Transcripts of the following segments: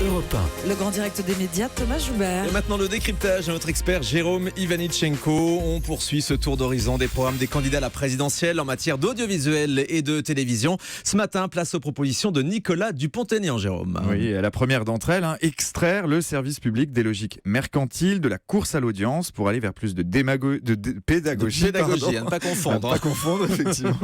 Europe 1. Le grand direct des médias, Thomas Joubert. Et maintenant le décryptage de notre expert Jérôme Ivanichenko. On poursuit ce tour d'horizon des programmes des candidats à la présidentielle en matière d'audiovisuel et de télévision. Ce matin, place aux propositions de Nicolas Dupont-Aignan, Jérôme. Oui, la première d'entre elles, extraire le service public des logiques mercantiles, de la course à l'audience pour aller vers plus de pédagogie. Pédagogie, à ne pas confondre. À ne pas confondre, effectivement.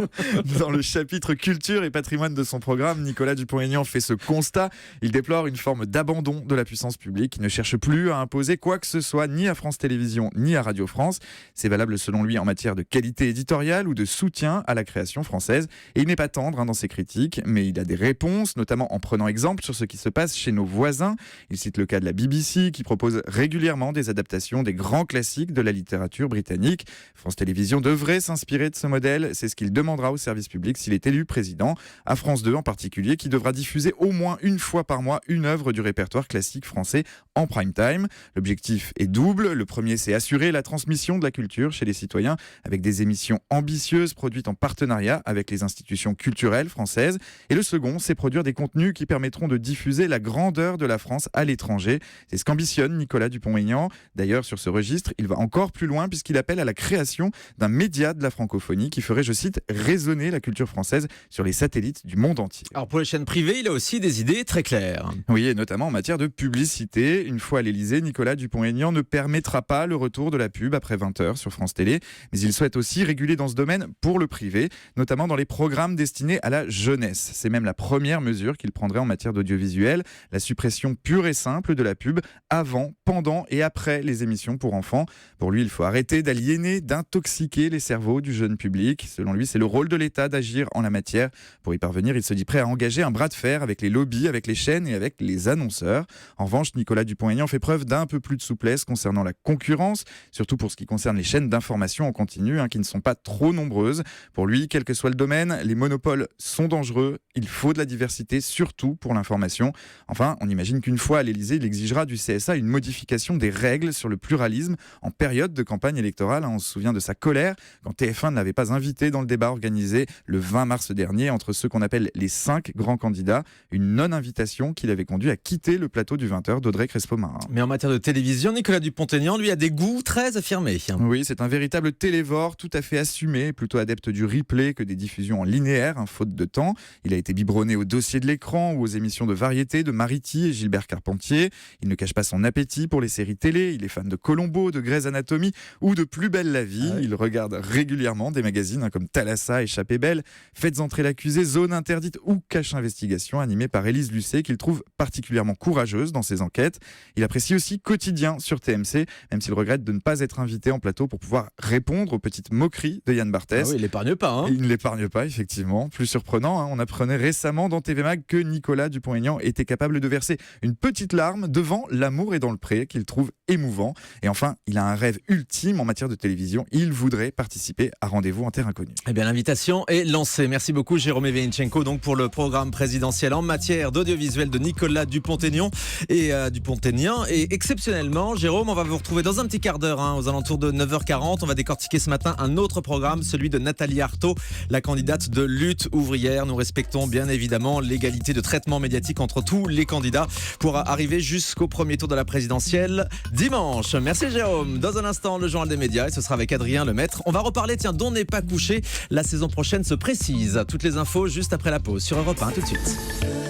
Dans le chapitre culture et patrimoine de son programme, Nicolas Dupont-Aignan fait ce constat. Il déplore une forme d'abandon de la puissance publique qui ne cherche plus à imposer quoi que ce soit ni à France Télévisions ni à Radio France. C'est valable selon lui en matière de qualité éditoriale ou de soutien à la création française. Et il n'est pas tendre dans ses critiques, mais il a des réponses, notamment en prenant exemple sur ce qui se passe chez nos voisins. Il cite le cas de la BBC qui propose régulièrement des adaptations des grands classiques de la littérature britannique. France Télévisions devrait s'inspirer de ce modèle. C'est ce qu'il demandera au service public s'il est élu président. À France 2 en particulier, qui devra diffuser au moins une fois par mois une œuvre du répertoire classique français en prime time. L'objectif est double. Le premier, c'est assurer la transmission de la culture chez les citoyens avec des émissions ambitieuses produites en partenariat avec les institutions culturelles françaises. Et le second, c'est produire des contenus qui permettront de diffuser la grandeur de la France à l'étranger. C'est ce qu'ambitionne Nicolas Dupont-Aignan. D'ailleurs, sur ce registre, il va encore plus loin puisqu'il appelle à la création d'un média de la francophonie qui ferait, je cite, résonner la culture française sur les satellites du monde entier. Alors pour les chaînes privées, il a aussi des idées très claires. Oui, et notamment en matière de publicité. Une fois à l'Élysée, Nicolas Dupont-Aignan ne permettra pas le retour de la pub après 20h sur France Télé, mais il souhaite aussi réguler dans ce domaine pour le privé, notamment dans les programmes destinés à la jeunesse. C'est même la première mesure qu'il prendrait en matière d'audiovisuel, la suppression pure et simple de la pub avant, pendant et après les émissions pour enfants. Pour lui, il faut arrêter d'aliéner, d'intoxiquer les cerveaux du jeune public. Selon lui, c'est le rôle de l'État d'agir en la matière. Pour y parvenir, il se dit prêt à engager un bras de fer avec les lobbies, avec les chaînes et avec les annonceurs. En revanche, Nicolas Dupont-Aignan fait preuve d'un peu plus de souplesse concernant la concurrence, surtout pour ce qui concerne les chaînes d'information en continu, qui ne sont pas trop nombreuses. Pour lui, quel que soit le domaine, les monopoles sont dangereux. Il faut de la diversité, surtout pour l'information. Enfin, on imagine qu'une fois à l'Élysée, il exigera du CSA une modification des règles sur le pluralisme en période de campagne électorale. On se souvient de sa colère quand TF1 ne l'avait pas invité dans le débat organisé le 20 mars dernier entre ceux qu'on appelle les 5 grands candidats. Une non-invitation qui l'avait conduit à quitter le plateau du 20h d'Audrey Crespo-Marin. Mais en matière de télévision, Nicolas Dupont-Aignan, lui, a des goûts très affirmés. Oui, c'est un véritable télévore, tout à fait assumé, plutôt adepte du replay que des diffusions en linéaire, faute de temps. Il a été biberonné au dossier de l'écran ou aux émissions de variété de Mariti et Gilbert Carpentier. Il ne cache pas son appétit pour les séries télé. Il est fan de Colombo, de Grey's Anatomy ou de Plus belle la vie. Il regarde régulièrement des magazines comme Thalassa, Échappée belle, Faites entrer l'accusé, Zone interdite ou Cache investigation, animé par Élise Lucet, qu'il trouve particulièrement courageuse dans ses enquêtes. Il apprécie aussi Quotidien sur TMC, même s'il regrette de ne pas être invité en plateau pour pouvoir répondre aux petites moqueries de Yann Barthès. Ah oui, il l'épargne pas. Il ne l'épargne pas, effectivement. Plus surprenant, on apprenait récemment dans TV Mag que Nicolas Dupont-Aignan était capable de verser une petite larme devant L'amour est dans le pré, qu'il trouve émouvant. Et enfin, il a un rêve ultime en matière de télévision. Il voudrait participer à Rendez-vous en terre inconnue. Eh bien, l'invitation est lancée. Merci beaucoup, Jérôme Ivanichenko, donc pour le programme présidentiel en matière d'audiovisuel de Nicolas Dupont-Aignan et Dupont-Aignan. Et exceptionnellement, Jérôme, on va vous retrouver dans un petit quart d'heure, aux alentours de 9h40. On va décortiquer ce matin un autre programme, celui de Nathalie Arthaud, la candidate de Lutte ouvrière. Nous respectons bien évidemment l'égalité de traitement médiatique entre tous les candidats pour arriver jusqu'au premier tour de la présidentielle dimanche. Merci Jérôme. Dans un instant, le journal des médias et ce sera avec Adrien Lemaître. On va reparler, d'On n'est pas couché. La saison prochaine se précise. Toutes les infos juste après la pause sur Europe 1. Tout de suite.